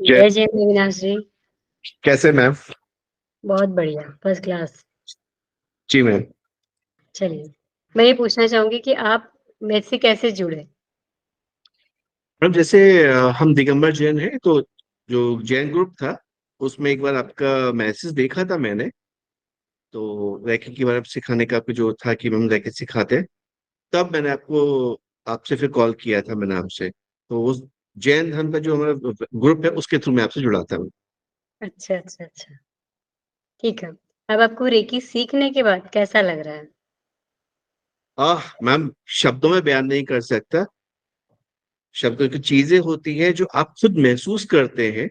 जय जय जय अविनाश जी। कैसे मैम? बहुत बढ़िया, फर्स्ट क्लास। जी मैम। चलिए, मैं ये पूछना चाहूँगी कि आप मेरे से कैसे जुड़े? मैम जैसे हम दिगंबर जैन हैं तो जो जैन ग्रुप था उसमें एक बार आपका मैसेज देखा था मैंने। तो रैकेट के बारे में सिखाने का आपको जो था कि मैम रैकेट सिखाते हैं, तब मैंने आपसे फिर कॉल किया था मैंने आपसे। तो उस जैन धर्म का जो हमारा ग्रुप है उसके थ्रू मैं आपसे जुड़ा था। अच्छा, अच्छा, अच्छा, ठीक है। अब आपको रेकी सीखने के बाद कैसा लग रहा है? मैम शब्दों में बयान नहीं कर सकता। शब्दों की चीजें होती हैं जो आप खुद महसूस करते हैं,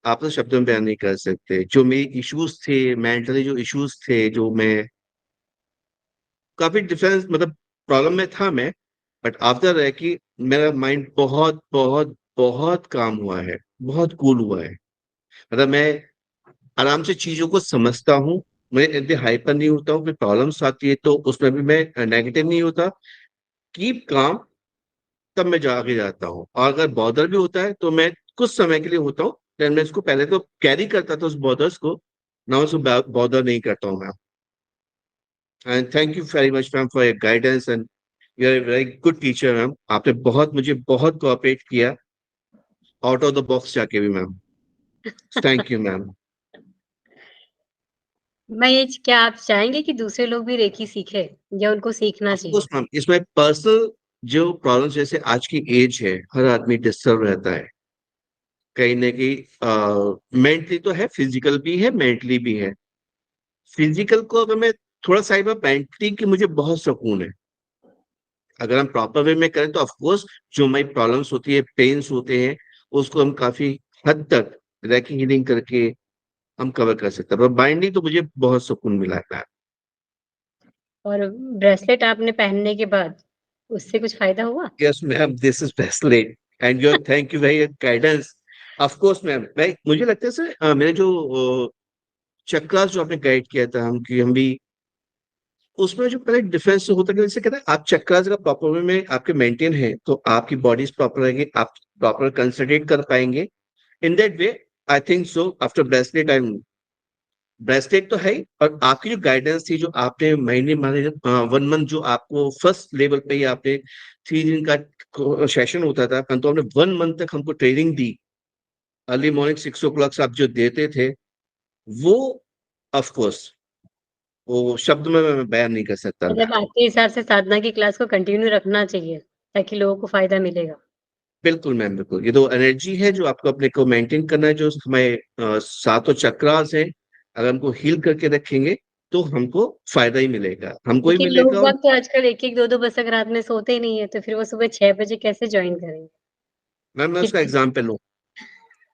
आप तो शब्दों में बयान नहीं कर सकते। जो मेरी इश्यूज थे, मेंटली जो इश्यूज थे, जो मैं काफी डिफरेंस मतलब प्रॉब्लम में था मैं, बट आफ्टर है कि मेरा माइंड बहुत बहुत बहुत काम हुआ है, बहुत कूल हुआ है। मतलब मैं आराम से चीजों को समझता हूँ, मैं इतने हाइपर नहीं होता हूँ। कोई प्रॉब्लम्स आती है तो उसमें भी मैं नेगेटिव नहीं होता, कीप काम, तब मैं आगे जाता हूँ। और अगर बॉर्डर भी होता है तो मैं कुछ समय के लिए होता हूँ, देन मैं इसको पहले तो कैरी करता था उस बॉर्डर्स को, ना उसको बॉर्डर नहीं करता हूँ मैं। And thank you very much ma'am for your guidance and you are a very good teacher ma'am. आपने मुझे बहुत कोऑपरेट किया आउट ऑफ द बॉक्स जाके भी मैम। Thank you ma'am. मैं ये क्या आप चाहेंगे कि दूसरे लोग भी रेकी सीखें या उनको सीखना ऑफकोर्स चाहिए? मैम, इसमें पर्सनल जो प्रॉब्लम, जैसे आज की एज है, हर आदमी डिस्टर्ब रहता है कहीं ना कहीं। मेंटली तो है, फिजिकल भी है, मेंटली भी है। फिजिकल को अगर मैं थोड़ा साइड में, मेंटली की मुझे बहुत सुकून है। अगर हम प्रॉपर वे में करें तो ऑफकोर्स जो हमारी प्रॉब्लम्स होती है, पेन्स होते हैं, उसको हम काफी हद तक रैकी हीलिंग करके हम कवर कर सकते हैं। पर बाइंडिंग तो मुझे बहुत सुकून मिला है। और ब्रेसलेट आपने पहनने के बाद उससे कुछ फ़ायदा हुआ? Yes ma'am, this is bracelet and your thank you very guidance. Of course ma'am, मैं मुझे लगता है सर, मेरे जो चक्रास जो आपने गाइड किया था हम, कि हम भी उसमें जो पहले डिफरेंस होता है कि जैसे कहते हैं आप चक्रास का प्रॉपर वे में आपके मेंटेन है तो आपकी बॉडी प्रॉपर रहेगी, आप प्रॉपर कंसंट्रेट कर पाएंगे in that way. I think so after bracelet I, bracelet तो है ही, और आपकी जो गाइडेंस थी, जो आपने महीने माने 1 मंथ जो आपको फर्स्ट लेवल पे ही आपने 3 दिन का सेशन होता था, तो आपने 1 मंथ तक हमको ट्रेनिंग दी। अर्ली मॉर्निंग 6 o'clock आप जो देते थे वो, ऑफ कोर्स वो शब्द में मैं बयान नहीं कर सकता मैं। मतलब आपके हिसाब से साधना की क्लास को कंटिन्यू रखना चाहिए, ताकि लोगों को फ़ायदा मिलेगा। बिल्कुल मैम, बिल्कुल। ये तो एनर्जी है जो आपको अपने को मेंटेन करना है, जो हमारे सातों चक्रास हैं, अगर हमको हील करके रखेंगे तो हमको फायदा ही मिलेगा, हमको ही लेकिन मिलेगा। लोग और बाग तो आजकल 1-1 2-2 बजे तक रात में सोते ही नहीं है, तो फिर वो सुबह 6 बजे कैसे जॉइन करेंगे? मैम मैं उसका कितनी एग्जाम्पल लूँ,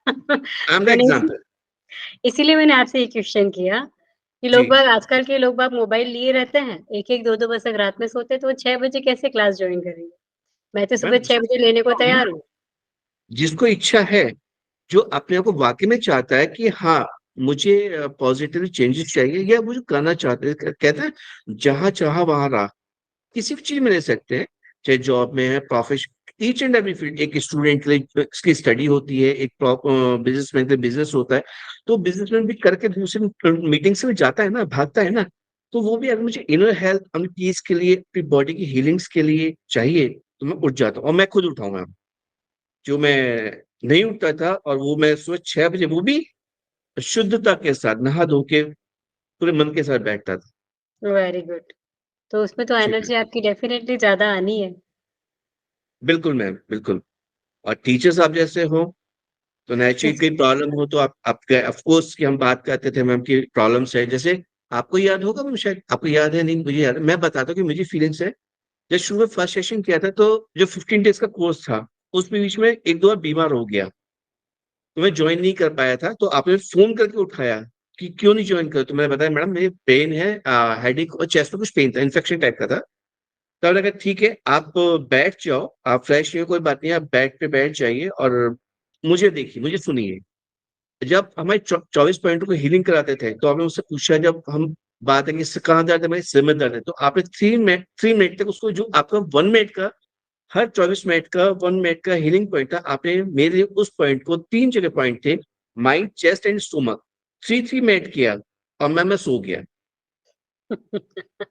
आई एम द मैंने एग्जाम्पल। इसीलिए मैंने आपसे ये क्वेश्चन किया कि जी लोग बाग आजकल के लोग बाग मोबाइल लिए रहते हैं, 1-1 2-2 बजे तक रात में सोते हैं, तो वो 6 बजे कैसे क्लास जॉइन करेंगे? मैं तो सुबह मैम, 6 बजे लेने को तैयार हूँ। जिसको इच्छा है, जो अपने आप को वाकई में चाहता है कि हाँ मुझे पॉजिटिव चेंजेस चाहिए या मुझे करना चाहते हैं, कहते हैं जहां चाहा वहां राह। किसी भी चीज में ले सकते हैं, चाहे जॉब में है, profession, each and every field. एक स्टूडेंट के लिए इसकी स्टडी होती है, एक बिजनेसमैन के लिए बिजनेस होता है। तो बिजनेसमैन भी करके दूसरी मीटिंग से भी जाता है ना, भागता है ना। तो वो भी अगर मुझे इनर हेल्थ, अपनी पीस के लिए, अपनी बॉडी की हीलिंग्स के लिए चाहिए, तो मैं उठ जाता हूँ और मैं खुद उठाऊंगा। जो मैं नहीं उठता था, और वो मैं सुबह 6 बजे, वो भी शुद्धता के साथ नहा धो के पूरे मन के साथ बैठता था। Very good. तो उसमें तो जी एनर्जी आपकी डेफिनिटली ज़्यादा आनी है। बिल्कुल मैम, बिल्कुल। और टीचर्स आप जैसे हो तो नेचुरली कोई प्रॉब्लम हो तो आप ऑफ कोर्स कि हम बात करते थे मैम की प्रॉब्लम्स है। जैसे आपको याद होगा मैम, शायद आपको याद है, नहीं मुझे याद है, मैं बताता हूँ कि मुझे फीलिंग्स है। जब शुरू में फर्स्ट सेशन किया था तो जो 15 डेज का कोर्स था, उस बीच में 1-2 बार बीमार हो गया, तो मैं ज्वाइन नहीं कर पाया था। तो आपने फोन करके उठाया कि क्यों नहीं ज्वाइन कर, तो मैंने बताया मैडम मेरी पेन है, हेडेक और चेस्ट में कुछ पेन था, इन्फेक्शन टाइप का था। तब लगा ठीक है, आप बैठ जाओ, आप फ्रेश नहीं हो, कोई बात नहीं, आप बेड पे बैठ जाइए और मुझे देखिए, मुझे सुनिए। जब हमारे 24 पॉइंटों को हीलिंग कराते थे तो आपने उससे पूछा, जब हम बात है कि कहाँ दर्द है, मेरे सिर में दर्द है, तो आपने 3 मिनट तक उसको, जो आपका 1 मिनट का हर 24 मिनट का 1 मिनट का हीलिंग पॉइंट था। आपने मेरे लिए उस पॉइंट को 3 जगह पॉइंट थे, mind, chest and stomach, 3 minute किया और मैं सो गया।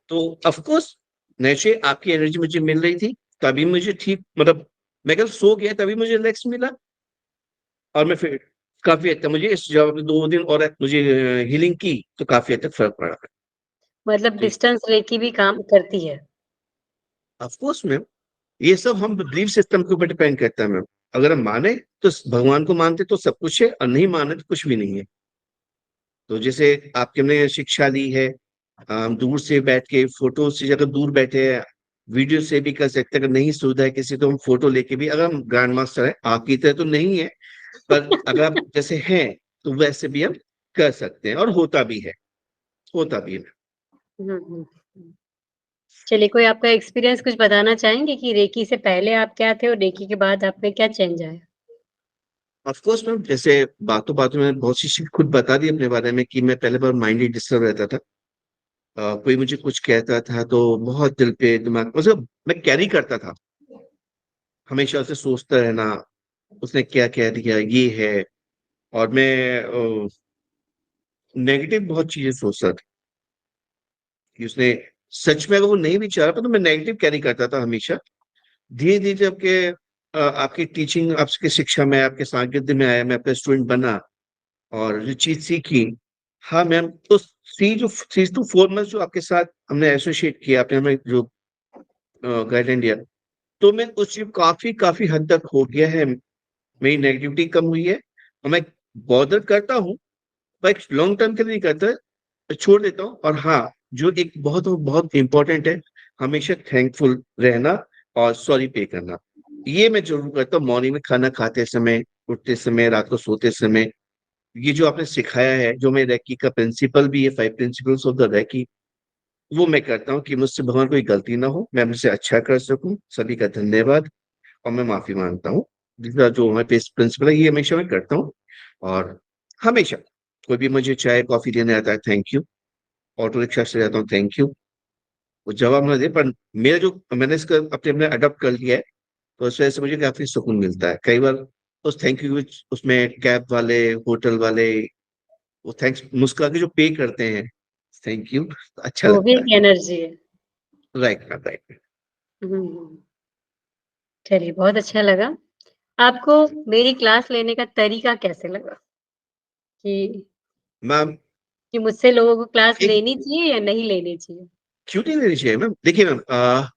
तो ऑफ कोर्स नेचुरली आपकी एनर्जी मुझे मिल रही थी, तभी मुझे ठीक मतलब मैं कल सो गया तभी मुझे रिलैक्स मिला। और मैं फिर काफी हद तक मुझे इस जब आपने 2 दिन और मुझे हीलिंग की तो काफी हद तक फर्क पड़ा। मतलब जी, डिस्टेंस रेकी भी काम करती है। ऑफ कोर्स मैम, ये सब हम बिलीफ सिस्टम के ऊपर डिपेंड करता है मैम। अगर हम माने तो भगवान को मानते तो सब कुछ है, और नहीं माने तो कुछ भी नहीं है। तो जैसे आपके हमने शिक्षा ली है, हम दूर से बैठ के फोटो से, अगर दूर बैठे हैं वीडियो से भी कर सकते हैं। अगर नहीं सुविधा है किसी तो हम फोटो लेके भी, अगर हम ग्रैंड मास्टर है आपकी तरह तो नहीं है, पर अगर आप जैसे हैं तो वैसे भी हम कर सकते हैं, और होता भी है, होता भी है। हुँ, हुँ, हुँ। चलिए, कोई आपका एक्सपीरियंस कुछ बताना चाहेंगे कि रेकी से पहले आप क्या थे और रेकी के बाद आप में क्या चेंज आया? ऑफ कोर्स मैम, जैसे बातों बातों में बहुत सी चीज खुद बता दी अपने बारे में कि मैं पहले बार माइंड ही डिस्टर्ब रहता था। कोई मुझे कुछ कहता था तो बहुत दिल पे दिमाग मतलब मैं कैरी करता था, हमेशा उसे सोचता रहना, उसने क्या कह दिया ये है। और मैं नेगेटिव बहुत चीजें सोचता था कि उसने सच में अगर वो नहीं भी चाह रहा था तो मैं नेगेटिव कैरी करता था हमेशा। धीरे धीरे जब के आपकी टीचिंग, आपकी शिक्षा में, आपके सानिध्य में आया, मैं आपका स्टूडेंट बना और जो चीज सीखी। हाँ मैम, तो 3 to 4 months जो आपके साथ हमने एसोसिएट किया, आपने हमें जो गाइडलाइन दिया, तो मैं उस चीज काफी काफी हद तक हो गया है। मेरी नेगेटिविटी कम हुई है, और मैं बॉदर करता हूँ पर लॉन्ग टर्म के लिए नहीं करता, तो छोड़ देता हूँ। और हाँ, जो एक बहुत बहुत इंपॉर्टेंट है, हमेशा थैंकफुल रहना और सॉरी पे करना, ये मैं जरूर करता हूँ। मॉर्निंग में खाना खाते समय, उठते समय, रात को सोते समय, ये जो आपने सिखाया है, जो मैं रैकी का प्रिंसिपल भी है, 5 प्रिंसिपल्स ऑफ द रैकी, वो मैं करता हूँ कि मुझसे भगवान कोई गलती ना हो, मैं मुझसे अच्छा कर सकूं। सभी का धन्यवाद, और मैं माफी मांगता हूँ। दूसरा जो हमारे प्रिंसिपल है, ये हमेशा मैं करता हूँ। और हमेशा कोई भी मुझे चाय कॉफी देने आता है, थैंक यू। ऑटो रिक्शा से जाता हूँ, थैंक यू। वो जवाब ना दे, पर मेरा जो मैंने इसका अपने अपने अडॉप्ट कर लिया है, तो उस वजह से मुझे काफी सुकून मिलता है। कई बार उस थैंक यू उसमें कैब वाले, होटल वाले, वो थैंक्स मुस्कुरा के जो पे करते हैं, थैंक यू, अच्छा वो भी लगता है। एक एनर्जी है। Right ma'am, right. हुँ, हुँ। चलिए, बहुत अच्छा लगा। आपको मेरी क्लास लेने का तरीका कैसे लगा? कि मैम, मुझसे लोगों को क्लास एक लेनी चाहिए या नहीं लेनी चाहिए? क्यों नहीं लेनी चाहिए मैम? देखिए मैम,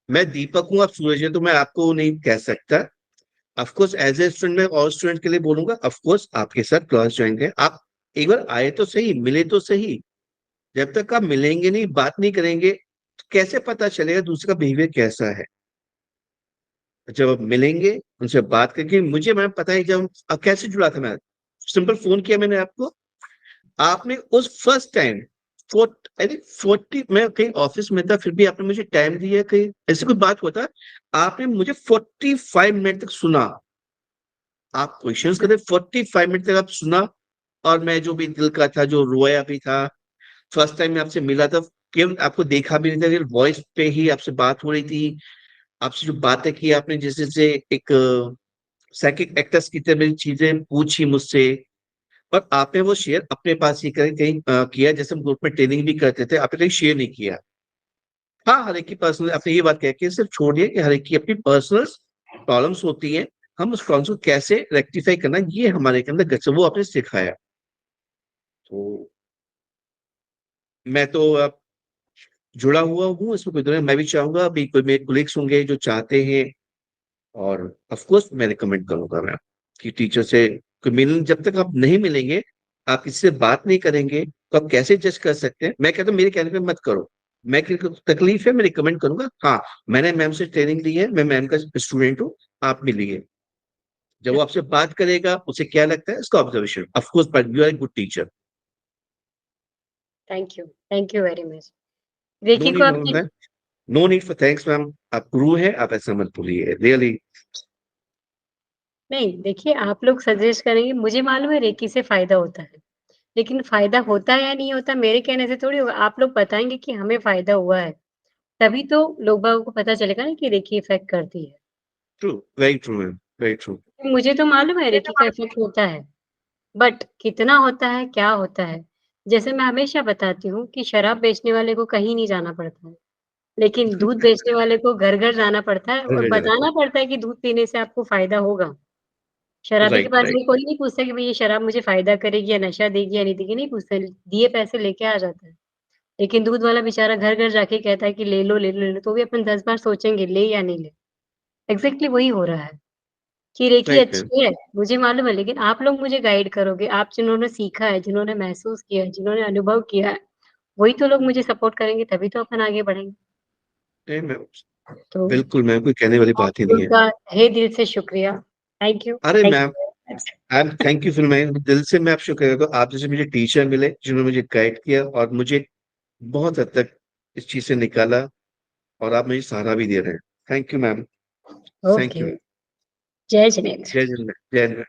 मैं दीपक हूँ, आप सूरज हैं, तो मैं आपको नहीं कह सकता। Of course as a student मैं और स्टूडेंट के लिए बोलूंगा, ऑफ कोर्स आपके साथ क्लास ज्वाइन करें। आप एक बार आए तो सही, मिले तो सही। जब तक आप मिलेंगे नहीं, बात नहीं करेंगे, तो कैसे पता चलेगा दूसरे का बिहेवियर कैसा है? जब आप मिलेंगे, उनसे बात करके, मुझे मैम पता है जब कैसे जुड़ा था मैं, सिंपल फोन किया मैंने आपको, आपने उस फर्स्ट टाइम आई थिंक 40, मैं कहीं ऑफिस में था फिर भी आपने मुझे टाइम दिया, कहीं ऐसी कोई बात होता, आपने मुझे 45 मिनट तक सुना। आप क्वेश्चंस करते, 45 मिनट तक आप सुना। और मैं जो भी दिल का था, जो रोया भी था, फर्स्ट टाइम मैं आपसे मिला था, केवल आपको देखा भी नहीं था, केवल वॉइस पे ही आपसे बात हो रही थी। आपसे जो बातें की आपने, जैसे जैसे एक साइकिक एक्टर्स की तरह मेरी चीजें पूछी मुझसे, और आपने वो शेयर अपने पास ही कहीं कहीं किया। जैसे हम ग्रुप में ट्रेनिंग भी करते थे, आपने कहीं शेयर नहीं किया। हाँ, हर एक की पर्सनल, आपने ये बात कह के सिर्फ छोड़ दिया कि हर एक की अपनी पर्सनल प्रॉब्लम्स होती हैं, हम उस प्रॉब्लम्स को कैसे रेक्टिफाई करना, ये हमारे के अंदर गट्स है, वो आपने सिखाया। तो मैं तो अब जुड़ा हुआ हूँ इसमें, कोई मैं भी चाहूंगा अभी कोई मेरे कोलिग्स होंगे जो चाहते हैं, और ऑफ कोर्स मैं रिकमेंड करूंगा मैं कि टीचर से कोई मिल, जब तक आप नहीं मिलेंगे, आप किसी से बात नहीं करेंगे, तो आप कैसे जज कर सकते हैं? मैं कहता हूँ मेरे कहने पे मत करो। मैं किसी को तकलीफ है, मैं रिकमेंड करूंगा। हाँ, मैंने मैम से ट्रेनिंग ली है, मैं मैम का स्टूडेंट हूँ, आप मिलिए। जब वो आपसे बात करेगा, उसे क्या लगता है, इसका observation, of course, but you are a good teacher. Thank you very much. No रेकी को नीड आपकी ma'am, no need for thanks ma'am. आप गुरु हैं, आप ऐसा मत भूलिए, रियली। नहीं, देखिए आप लोग सजेस्ट करेंगे, मुझे मालूम है रेकी से फ़ायदा होता है। लेकिन फ़ायदा होता है या नहीं होता मेरे कहने से थोड़ी होगा। आप लोग बताएँगे कि हमें फ़ायदा हुआ है, तभी तो लोग बागों को पता चलेगा ना कि रेकी इफ़ेक्ट करती है। True, very true ma'am, very true. मुझे तो मालूम है रेकी का इफ़ेक्ट होता है, बट कितना होता है, क्या होता है? जैसे मैं हमेशा बताती हूँ कि शराब बेचने वाले को कहीं नहीं जाना पड़ता है, लेकिन दूध बेचने वाले को घर-घर जाना पड़ता है और बताना पड़ता है कि दूध पीने से आपको फ़ायदा होगा। शराबी के राइट, पास राइट, भी कोई नहीं पूछता कि भई ये शराब मुझे फ़ायदा करेगी या नशा देगी या नहीं देगी, नहीं पूछता, दिए पैसे लेके आ जाता है। लेकिन दूध वाला बेचारा घर-घर जाके कहता है कि ले लो, ले लो, ले लो, तो भी अपन 10 बार सोचेंगे ले या नहीं ले। एग्ज़ैक्टली वही हो रहा है कि रेकी राइट मैम। अच्छी है, मुझे मालूम है, लेकिन आप लोग मुझे गाइड करोगे, आप जिन्होंने सीखा है, जिन्होंने महसूस किया है, जिन्होंने अनुभव किया है, वही तो लोग मुझे सपोर्ट करेंगे, तभी तो अपन आगे बढ़ेंगे। नहीं मैम, तो बिल्कुल मैम, कोई कहने वाली आप बात ही नहीं लोगों है। का तहे दिल से शुक्रिया। अरे thank ma'am, you very much. I am thank you फिर मैं दिल से मैं आप शुक्र करता हूँ, आप जैसे मुझे टीचर मिले जिन्होंने मुझे गाइड किया और मुझे बहुत हद तक इस चीज से निकाला, और आप मुझे सहारा भी दे रहे हैं। Thank you ma'am. Thank okay, you. जय जिनेंद्र। जय जिंदा, जय हिंद।